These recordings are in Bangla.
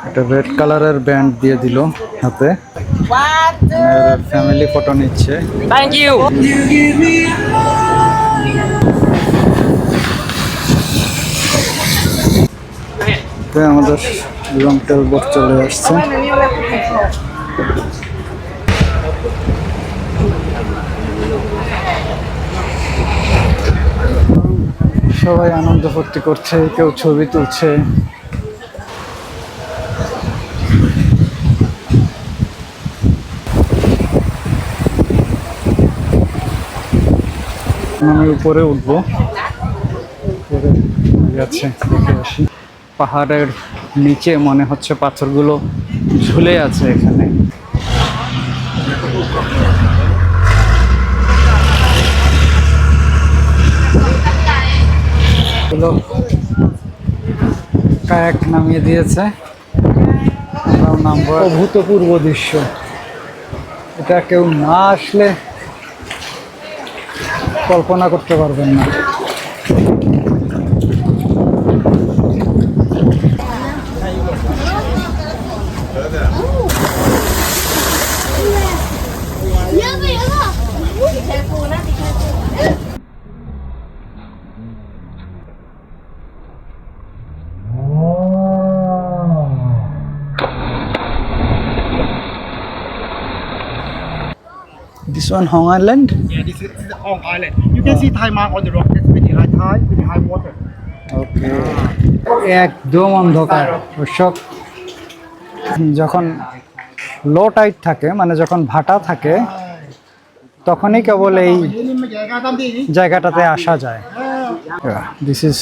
একটা রেড কালারের ব্যান্ড দিয়ে দিল হাতে। ফ্যামিলি ফটো নিচ্ছে। Thank you. আমাদের লং টেল বোট চলে আসছে। সবাই আনন্দ ফুর্তি করছে, কেউ ছবি তুলছে। আমি উপরে উঠবো, উপরে গেছে দেখে আসি। পাহাড়ের নিচে মনে হচ্ছে পাথরগুলো ঝুলে আছে এখানে। কায়াক নামিয়ে দিয়েছে, আমরাও নামবো। অভূতপূর্ব দৃশ্য, এটা কেউ না আসলে কল্পনা করতে পারবেন না। This one Hong Island? Yeah, this is Hong Island. You can see Thai mark on the rock. That's very high tide, very high water. Okay. একদম অন্ধকার দর্শক। যখন লো টাইড থাকে, মানে যখন ভাটা থাকে, তখনই কেবল এই জায়গাটাতে আসা যায়। This is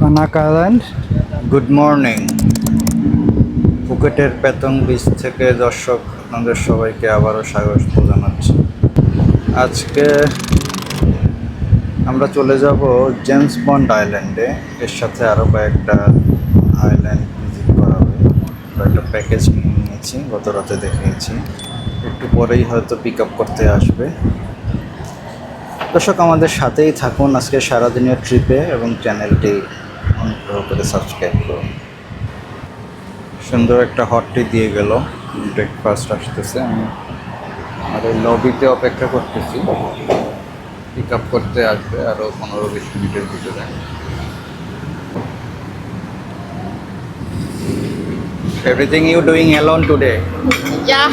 Panak island. Good morning. ফুকেটের পেতং বিচ থেকে দর্শক আপনাদের সবাইকে আবারও স্বাগত জানাচ্ছি। আজকে আমরা চলে যাব জেমস বন্ড আইল্যান্ডে। এর সাথে আরও কয়েকটা আইল্যান্ড ভিজিট করা হবে। কয়েকটা প্যাকেজ নিয়েছি, গত রাতে দেখিয়েছি। একটু পরেই হয়তো পিক আপ করতে আসবে। দর্শক আমাদের সাথেই থাকুন আজকে সারাদিনের ট্রিপে, এবং চ্যানেলটি অনুগ্রহ করে সাবস্ক্রাইব করুন। সুন্দর একটা হট টি দিয়ে গেল, ব্রেকফাস্ট আসতেছে। আমি আমাদের লবিতে অপেক্ষা করতেছি, পিক আপ করতে আসবে আরও 15-20 মিনিটের ভিতরে। Everything you doing alone today? Yeah.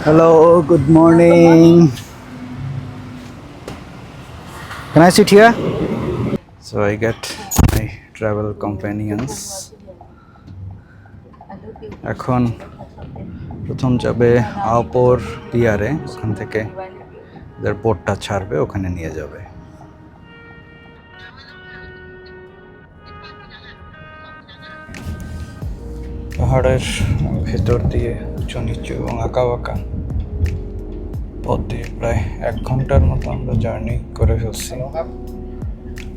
Hello, good morning. Can I sit here? So I get my travel companions. এখন প্রথম যাবে আওপোর পিয়ারে, ওখান থেকে এদের বোটটা ছাড়বে, ওখানে নিয়ে যাবে। পাহাড়ের ভেতর দিয়ে উঁচু নিচু এবং আঁকা বাঁকা পথ দিয়ে প্রায় 1 ঘন্টার মতো আমরা জার্নি করে ফেলছি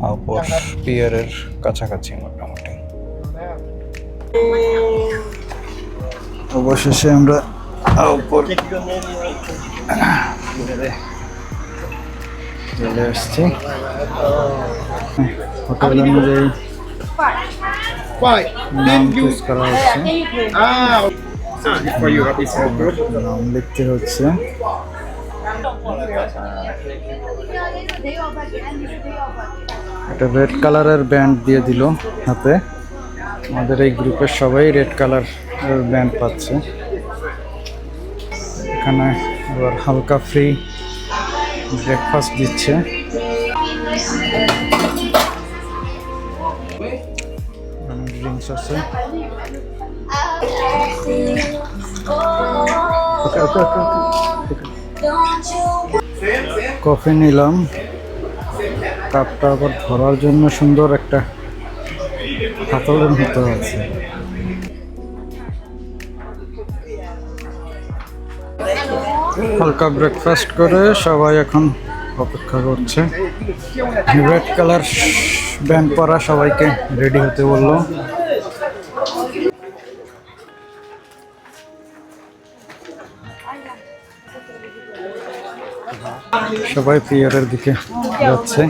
আওপোর পিয়ারের কাছাকাছি মোটামুটি। অবশেষে আমরা আওপোর চলে আসছি। হোটেল অনুযায়ী নাম চুজ করা হচ্ছে, নাম লিখতে হচ্ছে। একটা রেড কালারের ব্যান্ড দিয়ে দিল হাতে। আমাদের এই গ্রুপের সবাই রেড কালার ব্যান্ড পাচ্ছে। এখানে আবার হালকা ফ্রি ব্রেকফাস্ট দিচ্ছে। ড্রিঙ্কস আছে। কফি নিলাম, কাপটা আবার ধরার জন্য সুন্দর একটা হাতলের মতো আছে। হালকা ব্রেকফাস্ট করে সবাই এখন অপেক্ষা করছে। রেড কালার ব্যান্ড পরা সবাইকে রেডি হতে বললো। সবাই পিয়ারের দিকে যাচ্ছে।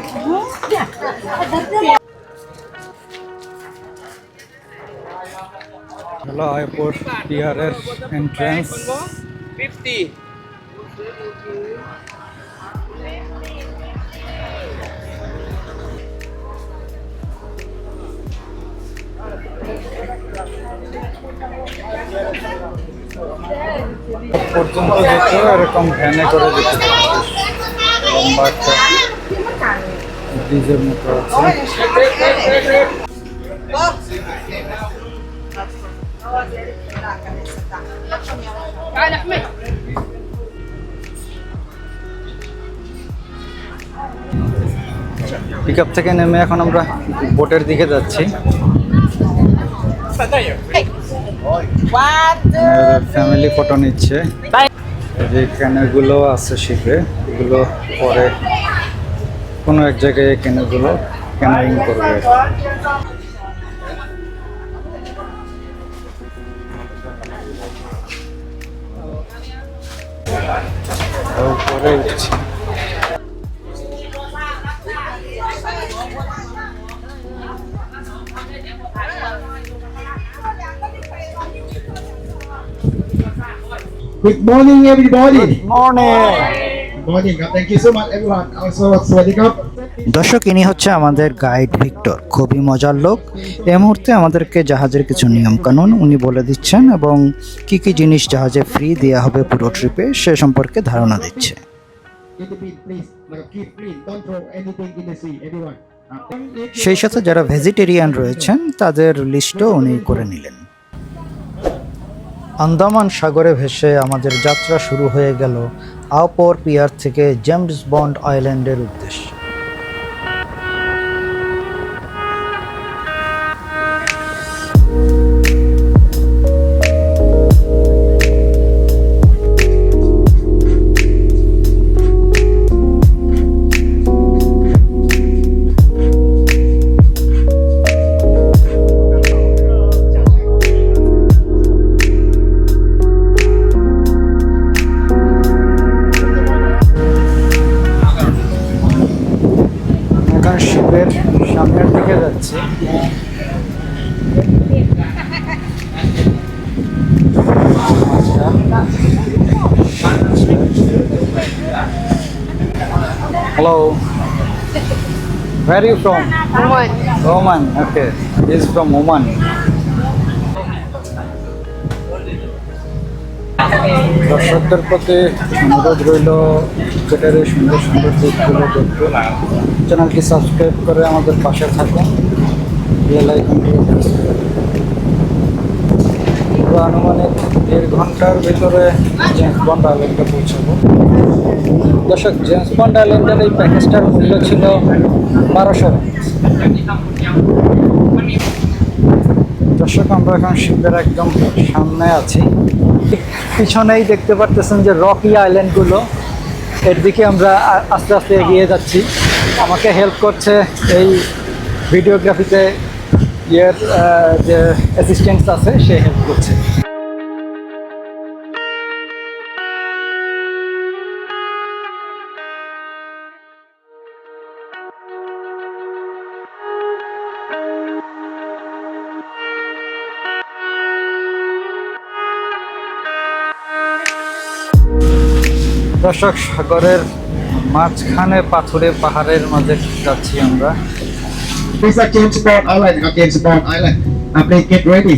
হলো আয়পুর পিয়ারের এন্ট্রান্স। 50. পর্যন্ত যেতে এরকম ভ্যানে করে যেতে হবে। লম্বা একটা ব্রিজের মতো আছে। পিক আপ থেকে নেমে এখন আমরা বোটের দিকে যাচ্ছি। ফ্যামিলি ফটো নিচ্ছে। যে ক্যানোগুলো আছে শিপে, এগুলো পরে কোনো এক জায়গায় ক্যানোগুলো ক্যানোয়িং করবে। পরে উঠছি। Good morning, everybody. Morning. Good morning. Thank you so much, everyone. Also, Swadika. দর্শক, ইনি হচ্ছে আমাদের গাইড ভিক্টর, খুবই মজার লোক। এই মুহূর্তে আমাদেরকে জাহাজের কিছু নিয়ম কানুন উনি বলে দিচ্ছেন এবং কি কি জিনিস জাহাজে ফ্রি দেওয়া হবে পুরো ট্রিপে সে সম্পর্কে ধারণা দিচ্ছে। Get the bin, please. Like, keep clean. Don't throw anything in the sea, everyone. সেই সাথে যারা ভেজিটেরিয়ান রয়েছেন তাদের লিস্টও উনি করে নিলেন। আন্দামান সাগরে ভেসে আমাদের যাত্রা শুরু হয়ে গেল আওপোর পিয়ার থেকে জেমস বন্ড আইল্যান্ডের উদ্দেশ্যে। এখন শিপের সামনের দিকে যাচ্ছি। Hello, where are you from? Oman. Oman. Okay, he is from Oman. দর্শকদের প্রতি অনুরোধ রইল টিকেটের এই সুন্দর সুন্দর দিকগুলো দেখতে। চ্যানেলটি সাবস্ক্রাইব করে আমাদের পাশে থাকুন, বেল আইকনটি প্রেস করুন। পুরো আনুমানিক 1.5 ঘন্টার ভিতরে জেমস বন্ড আইল্যান্ডে পৌঁছাবো। দর্শক, জেমস বন্ড আইল্যান্ডের এই প্যাকেজটার মূল্য ছিল 1200। দর্শক, আমরা এখন শিপের একদম সামনে আছি। পিছনেই দেখতে পারতেছেন যে রকি আইল্যান্ডগুলো, এর দিকে আমরা আস্তে আস্তে এগিয়ে যাচ্ছি। আমাকে হেল্প করছে এই ভিডিওগ্রাফিতে যে অ্যাসিস্ট্যান্টস আছে সে হেল্প করছে। দর্শক, সাগরের মাঝখানে পাথুরে পাহাড়ের মাঝে যাচ্ছি আমরা। This is James Bond Island. James Bond Island. Please get ready.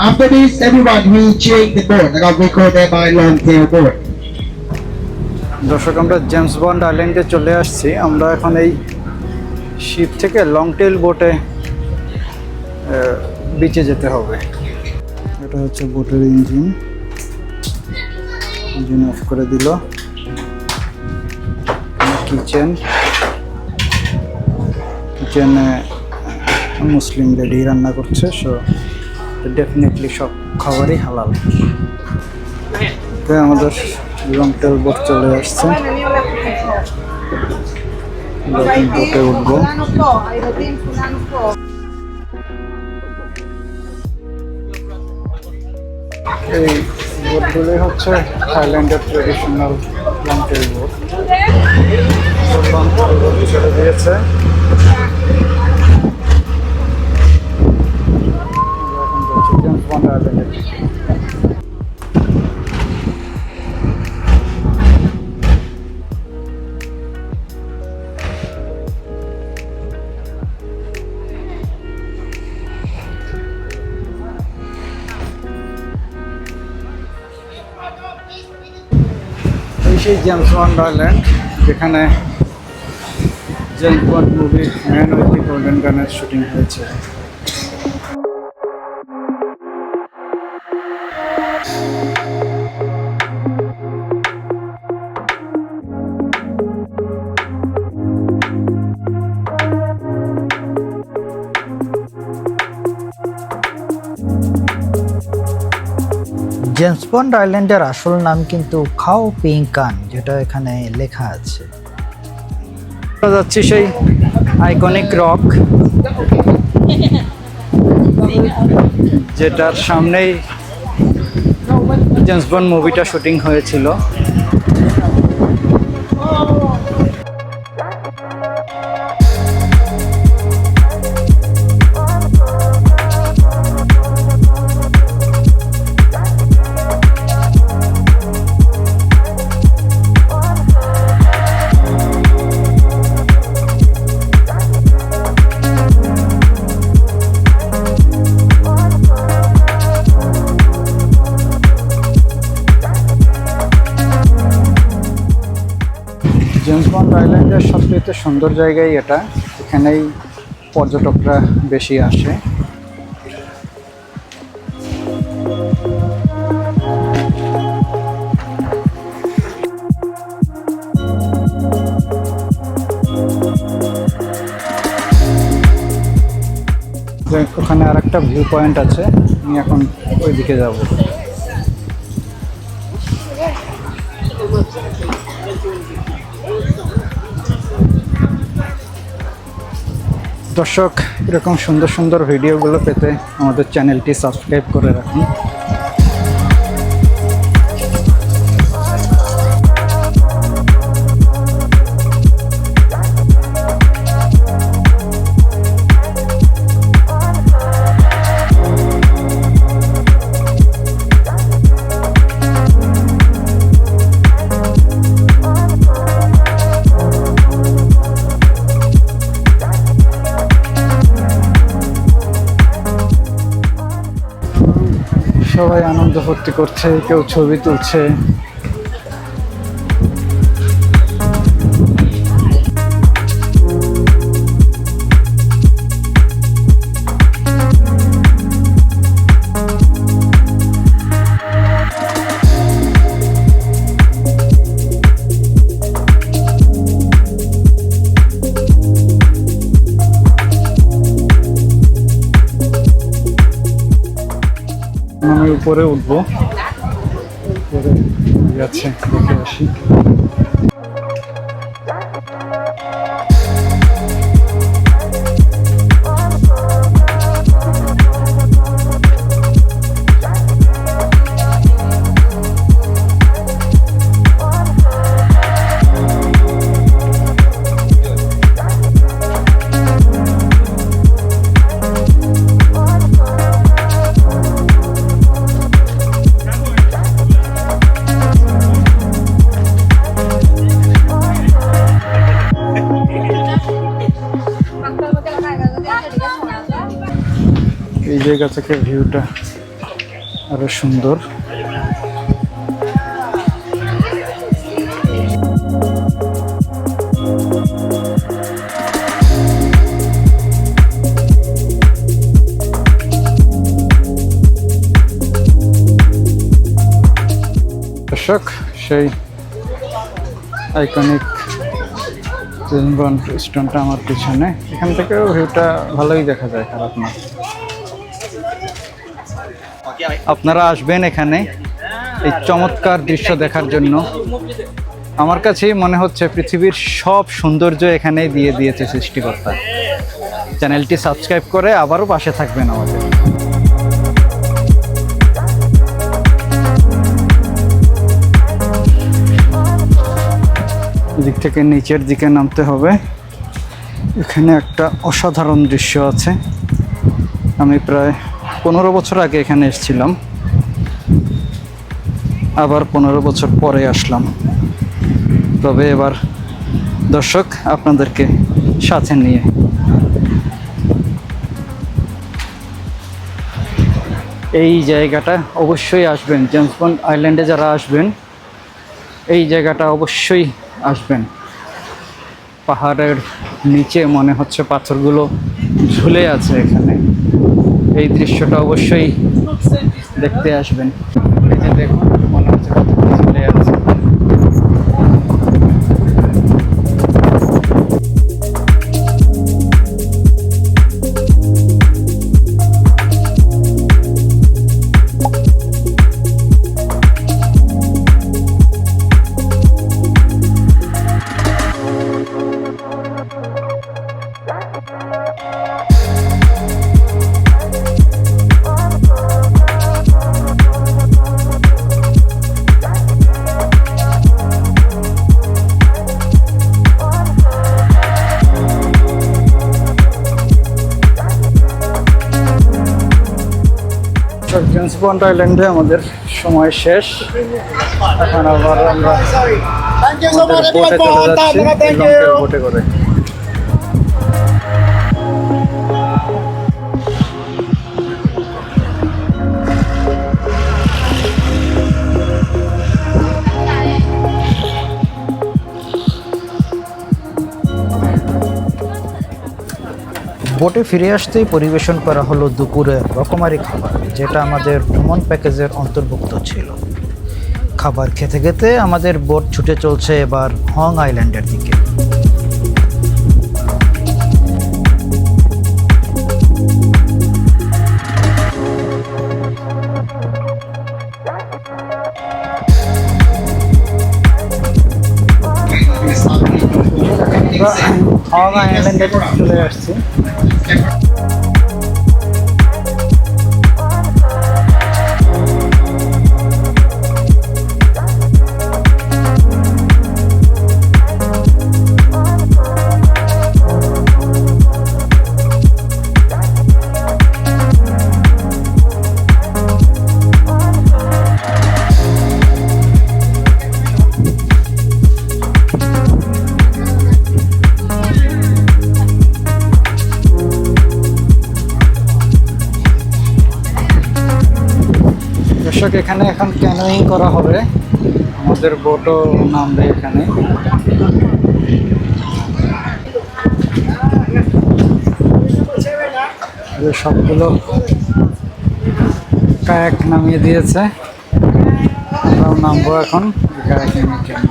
After this, everyone, we change the boat. We call that by long tail boat. দর্শক, আমরা জেমস বন্ড আইল্যান্ডে চলে আসছি। আমরা এখন এই শিপ থেকে লং টেল বোটে বিচে যেতে হবে। এটা হচ্ছে বোটের ইঞ্জিন অফ করে দিল। কিচেনে মুসলিম লেডি রান্না করছে, সো ডেফিনেটলি সব খাবারই হালাল। আমাদের লং টেল বোট চলে আসছে, বোটে উঠবো। এই বোটগুলি হচ্ছে থাইল্যান্ডের ট্রেডিশনাল লং টেল বোট। ছেড়ে দিয়েছে। জেমস বন্ড আইল্যান্ডের দিকে। এই সেই জেমস বন্ড আইল্যান্ড যেখানে James bond movie man with the golden গানের শুটিং হয়েছে। জেমস বন্ড আইল্যান্ডের আসল নাম কিন্তু খাও পিং কান, যেটা এখানে লেখা আছে। আমরা যাচ্ছি সেই আইকনিক রক, যেটার সামনেই জেমস বন্ড মুভিটা শুটিং হয়েছিল। জেমস বন্ড আইল্যান্ডের সবচেয়ে সুন্দর জায়গাই এটা, এখানেই পর্যটকরা বেশি আসে। ওখানে আর একটা ভিউ পয়েন্ট আছে, আমি এখন ওইদিকে যাব। দর্শক, এরকম সুন্দর সুন্দর ভিডিওগুলো পেতে আমাদের চ্যানেলটি সাবস্ক্রাইব করে রাখুন। সবাই আনন্দ ফুর্তি করছে, কেউ ছবি তুলছে। আমি উপরে উঠবো, উপরে যাচ্ছে, দেখে আসি। এই জায়গা থেকে ভিউটা আরো সুন্দর। দর্শক, সেই আইকনিক জেমস বন্ড স্টোনটা আমার পিছনে, এখান থেকেও ভিউটা ভালোই দেখা যায়, খারাপ না। আপনারা আসবেন এখানে এই চমৎকার দৃশ্য দেখার জন্য। আমার কাছেই মনে হচ্ছে পৃথিবীর সব সৌন্দর্য এখানেই দিয়ে দিয়েছে সৃষ্টিকর্তা। চ্যানেলটি সাবস্ক্রাইব করে আবারও পাশে থাকবেন আমাদের। এদিক থেকে নিচের দিকে নামতে হবে। এখানে একটা অসাধারণ দৃশ্য আছে। আমি প্রায় 15 বছর আগে এখানে এসেছিলাম, আবার 15 বছর পরে আসলাম। তবে এবার দর্শক আপনাদেরকে সাথে নিয়ে এই জায়গাটা অবশ্যই আসবেন। জেমস বন্ড আইল্যান্ডে যারা আসবেন এই জায়গাটা অবশ্যই আসবেন। পাহাড়ের নিচে মনে হচ্ছে পাথরগুলো ঝুলে আছে এখানে। এই দৃশ্যটা অবশ্যই দেখতে আসবেন। এই যে দেখুন, মনে হচ্ছে পাথরগুলো ঝুলে আছে। জেমস বন্ড আইল্যান্ডে আমাদের সময় শেষ। এখন আবার আমরা বোটে চলে যাচ্ছি, লঙ্কের বোটে করে। বোটে ফিরে আসতেই পরিবেশন করা হলো দুপুরের রকমারি খাবার, যেটা আমাদের ভ্রমণ প্যাকেজের অন্তর্ভুক্ত ছিল। খাবার খেতে খেতে আমাদের বোট ছুটে চলছে এবার হং আইল্যান্ডের দিকে। হং আইল্যান্ডে চলে আসছি। দর্শক, এখানে এখন ক্যানোয়িং করা হবে। আমাদের বোটও নামবে এখানে। সবগুলো কায়াক নামিয়ে দিয়েছে, আমরাও নামবো এখন কায়াকিংয়ের জন্য।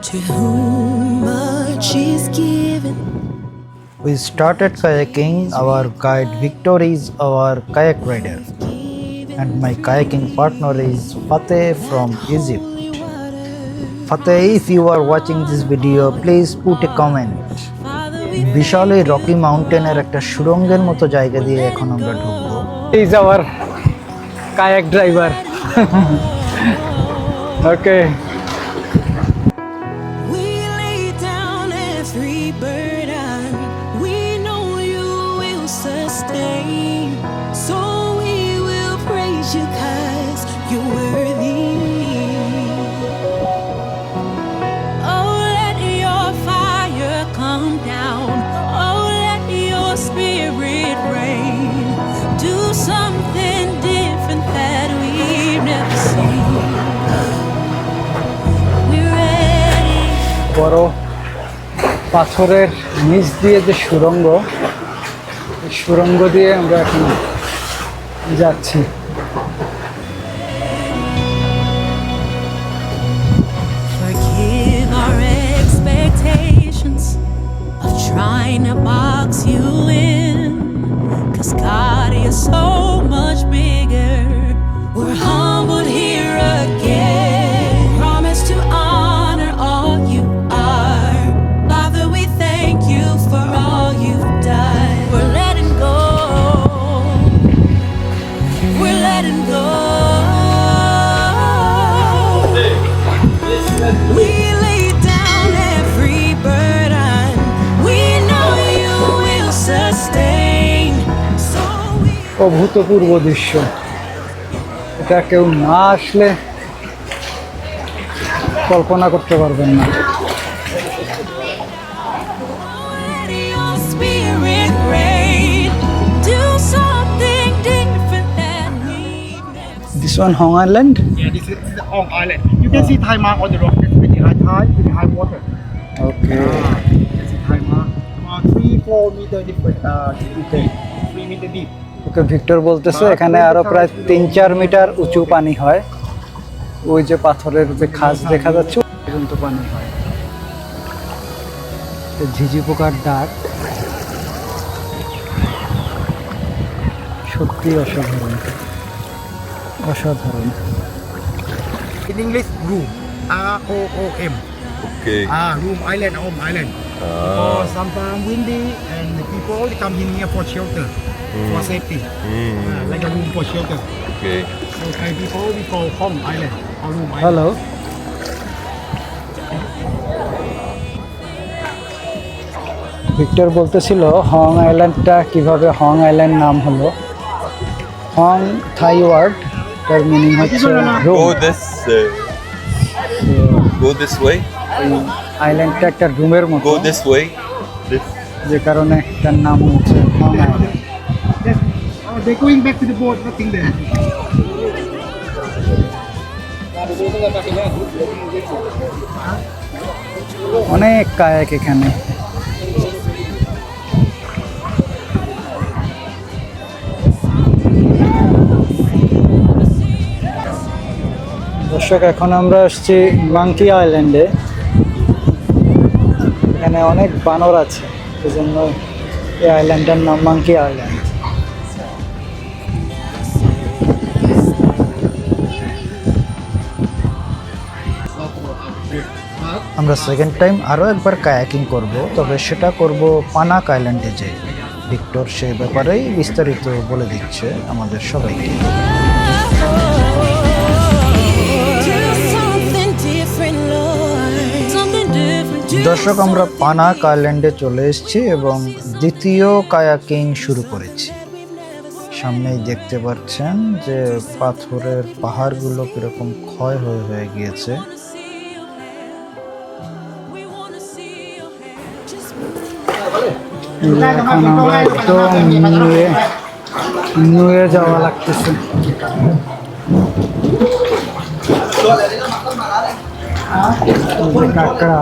To whom much is given. We started kayaking. Our guide Victor is our kayak rider, and my kayaking partner is Fateh from Egypt. Fateh, if you are watching this video, please put a comment. বিশাল এই রকি মাউন্টেনের একটা সুড়ঙ্গের মতো জায়গা দিয়ে এখন আমরা ঢুকবো। Is our kayak driver. Okay. We lay down every burden. We know you will sustain. So we will praise you 'cause you're worthy. Oh, let your fire come down. Oh, let your spirit reign. Do something different that we've never seen. We're ready. বড় পাথরের নিচ দিয়ে যে সুড়ঙ্গ, এই সুড়ঙ্গ দিয়ে আমরা এখন যাচ্ছি। Forgive our expectations of trying to box you in. 'cause God is so much bigger. We're humbled here again. Promise to honor all you are. Father, we thank you for all you've done. We're letting go. We're letting go. We lay down every burden. We know you will sustain. So we অভূতপূর্ব দৃশ্য, এটা কেউ না আসলে কল্পনা করতে পারবেন না। let your spirit reign. Do something different that we've never this one Hong island. Yeah, this is the Hong Island. You can see Thai mark on the rock. That's pretty high tide, pretty high water. Okay, You can see Thai mark. About 3-4 meter different. Okay, 3 meter deep. Okay Victor বলতেছে এখানে আরো প্রায় 3-4 মিটার উঁচু পানি হয়। ওই যে পাথরের যে খাঁজ দেখা যাচ্ছে ওই পর্যন্ত পানি হয়। তো ঝিঝি পোকার ডাক সত্যি অসাধারণ, অসাধারণ। In English, room. R-O-O-M. Okay. Room island, home island. Because sometimes windy and the people they come in here for shelter, for safety. Like a room for shelter. Okay. So Thai people we call home island or room island. Hello, Victor বলতেছিল হং আইল্যান্ডটা কিভাবে হং আইল্যান্ড নাম হলো। হং থাই ওয়ার্ড, তার মিনিং হচ্ছে room. Go this. Go this way. আইল্যান্ডটা একটা রুমের মতো, Go this way. This. যে কারণে তার নাম হচ্ছে Hong island. Yes. Oh, they're going back to the boat, nothing there. অনেক কায়াক এখানে। দর্শক, এখন আমরা আসছি মাঙ্কি আইল্যান্ডে। এখানে অনেক বানর আছে, সেজন্য এই আইল্যান্ডটার নাম মাঙ্কি আইল্যান্ড। আমরা সেকেন্ড টাইম আরও একবার কায়াকিং করব, তবে সেটা করব পানাক আইল্যান্ডে যেয়ে। ভিক্টর সেই ব্যাপারেই বিস্তারিত বলে দিচ্ছে আমাদের সবাইকে। do something different, Lord. Something different. Do দর্শক, আমরা পানাক আইল্যান্ডে চলে এসেছি এবং দ্বিতীয় কায়াকিং শুরু করেছি। সামনেই দেখতে পাচ্ছেন যে পাথরের পাহাড়গুলো কীরকম ক্ষয় হয়ে গিয়েছে। এখন আমরা একদম নুয়ে যাওয়া লাগতেছে। কাঁকড়া,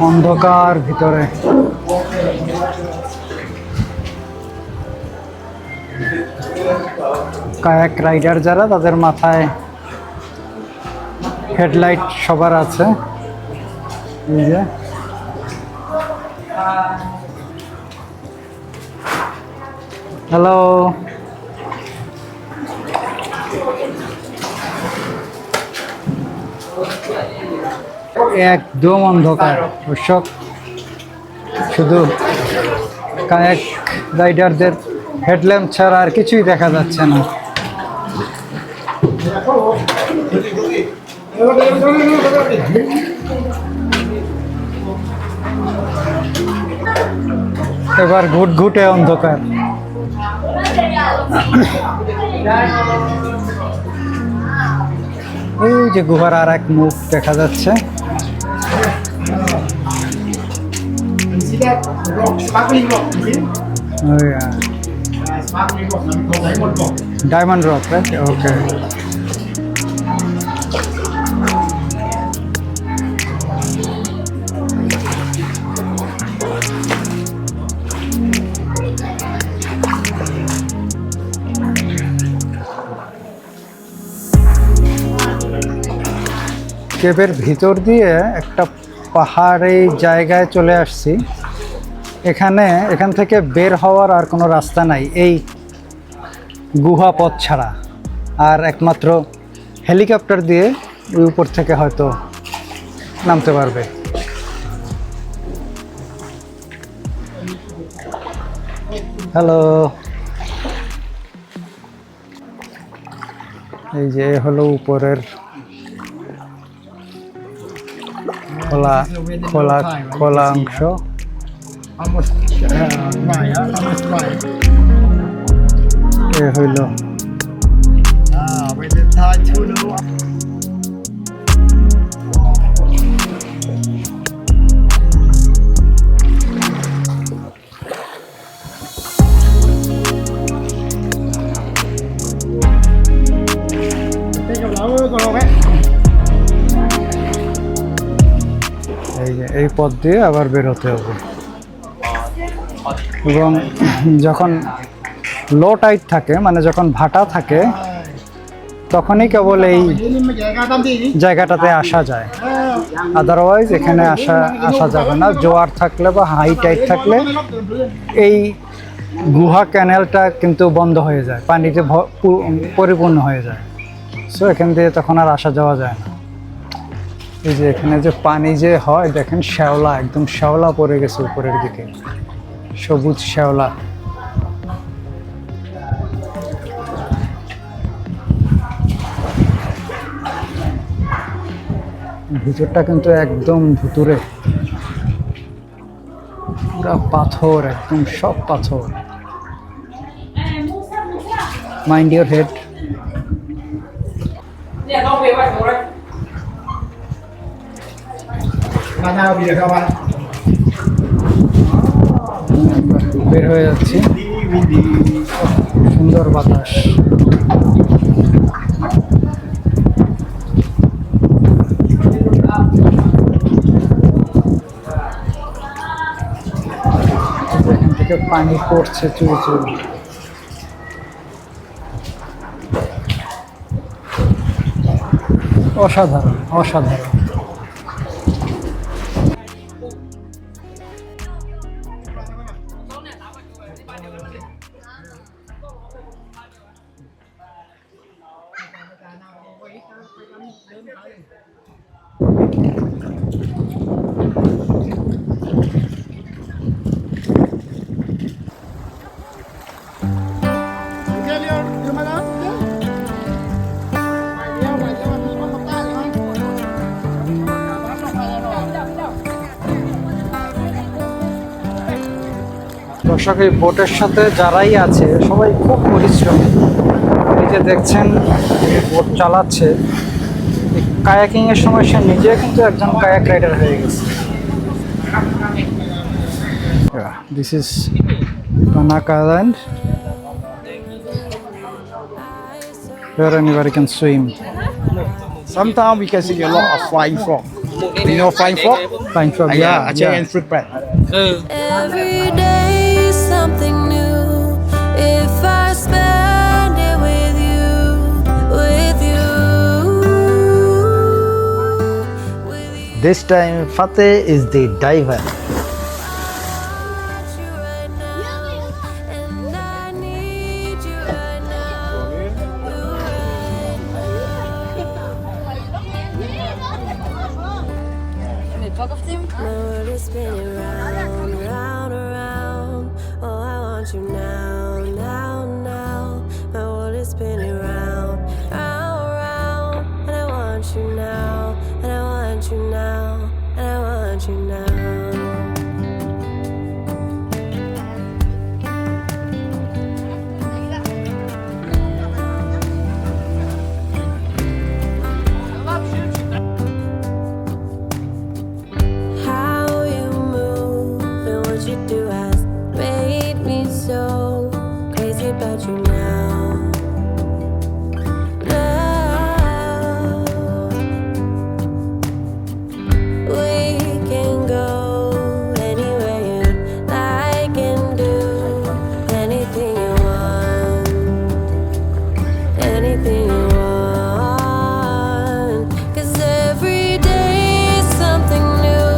অন্ধকার ভিতরে। কায়াক রাইডার যারা, তাদের মাথায় হেডলাইট সবার আছে। এই যে হ্যালো, একদম অন্ধকার দর্শক, শুধু কায়াক রাইডারদের হেডল্যাম্প ছাড়া আর কিছুই দেখা যাচ্ছে না। এবার ঘুটঘুটে অন্ধকার। ওই যে গুহার আর এক মুখ দেখা যাচ্ছে। See that rock, sparkling rock, you see? Sparkling rock, we call diamond rock. Diamond rock, right? Okay. কেভের ভিতর দিয়ে একটা পাহাড়ি জায়গায় চলে আসছি। এখান থেকে বের হওয়ার আর কোনো রাস্তা নাই এই গুহা পথ ছাড়া, আর একমাত্র হেলিকপ্টার দিয়ে ওই উপর থেকে হয়তো নামতে পারবে। হ্যালো, এই যে হলো উপরের খোলা খোলা খোলা অংশ। এ হইল এই যে এই পথ দিয়ে আবার বের হতে হবে, এবং যখন লো টাইড থাকে মানে যখন ভাটা থাকে তখনই কেবল এই জায়গাটাতে আসা যায়, আদারওয়াইজ এখানে আসা যাবে না। জোয়ার থাকলে বা হাই টাইড থাকলে এই গুহা ক্যানেলটা কিন্তু বন্ধ হয়ে যায়, পানিতে পরিপূর্ণ হয়ে যায়। সো এখান দিয়ে তখন আর আসা যাওয়া যায় না। এই যে এখানে যে পানি যে হয় দেখেন, শ্যাওলা, একদম শ্যাওলা পড়ে গেছে উপরের দিকে, সবুজ শ্যাওলা। ভিতরটা কিন্তু একদম ভুতুরে, পুরা পাথর, একদম সব পাথর। Mind your head. বের হয়ে যাচ্ছি, সুন্দর বাতাস। এখান থেকে পানি পড়ছে চুরি চুরি। অসাধারণ, অসাধারণ। দর্শক, এই বোটের সাথে যারাই আছে সবাই খুব পরিশ্রমী। এই যে দেখছেন বোট চালাচ্ছে, কায়াকিং এর সময় সে নিজে কিন্তু একজন কায়াক রাইডার হয়ে গেছে। This is Tanaka Island, where anybody can swim. Sometimes we can see a lot of flying frog. You know flying frog? Flying frog, Yeah, I yeah. and frequent. Every day is something new. If I spend it with you, with you, with you. This time Fateh is the diver. I want you right now, and I need you right now. You My world is spinning round, round, around. Oh, I want you now, now, now. My world is spinning round, round, round. And I want you now, and I want you now, and I want you now. How you move and what you do has made me so crazy about you now. Now we can go anywhere you like and do anything you want, anything you want. 'Cause every day is something new.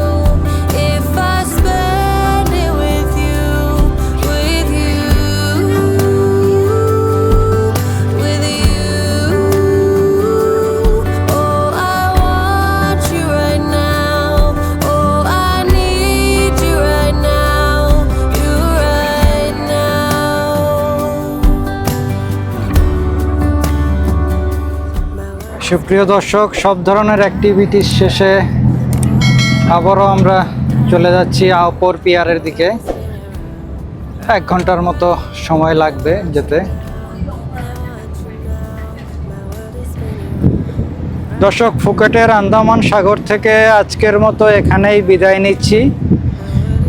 সুপ্রিয় দর্শক, সব ধরনের অ্যাক্টিভিটিস শেষে আবারও আমরা চলে যাচ্ছি আওপোর পিয়ারের দিকে। 1 ঘন্টার মতো সময় লাগবে যেতে। দর্শক, ফুকেটের আন্দামান সাগর থেকে আজকের মতো এখানেই বিদায় নিচ্ছি।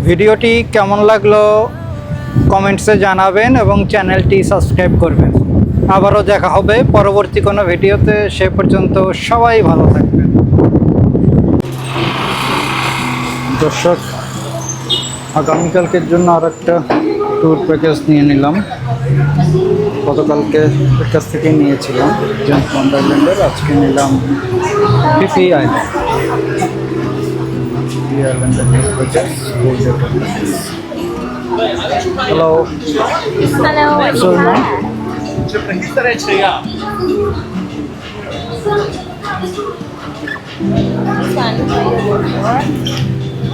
ভিডিওটি কেমন লাগলো কমেন্টসে জানাবেন এবং চ্যানেলটি সাবস্ক্রাইব করবেন। আবারও দেখা হবে পরবর্তী কোনো ভিডিওতে। সে পর্যন্ত সবাই ভালো থাকবেন। দর্শক, আগামীকালকের জন্য আর একটা ট্যুর প্যাকেজ নিয়ে নিলাম। গতকালকে এর কাছ থেকে নিয়েছিলাম জেমস বন্ড আইল্যান্ডের, আজকে নিলাম পিপি আইল্যান্ড। পিপি আইল্যান্ডের tour package. Hello, Hello, this one for your door.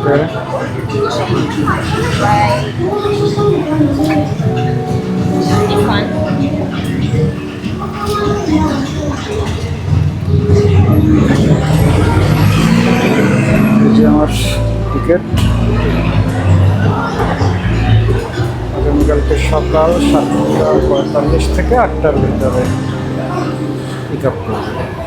okay. Right. This one. এই যে আমার টিকিট। আগামীকালকে সকাল 7:45 থেকে 8টার ভিতরে পিক আপ করবে।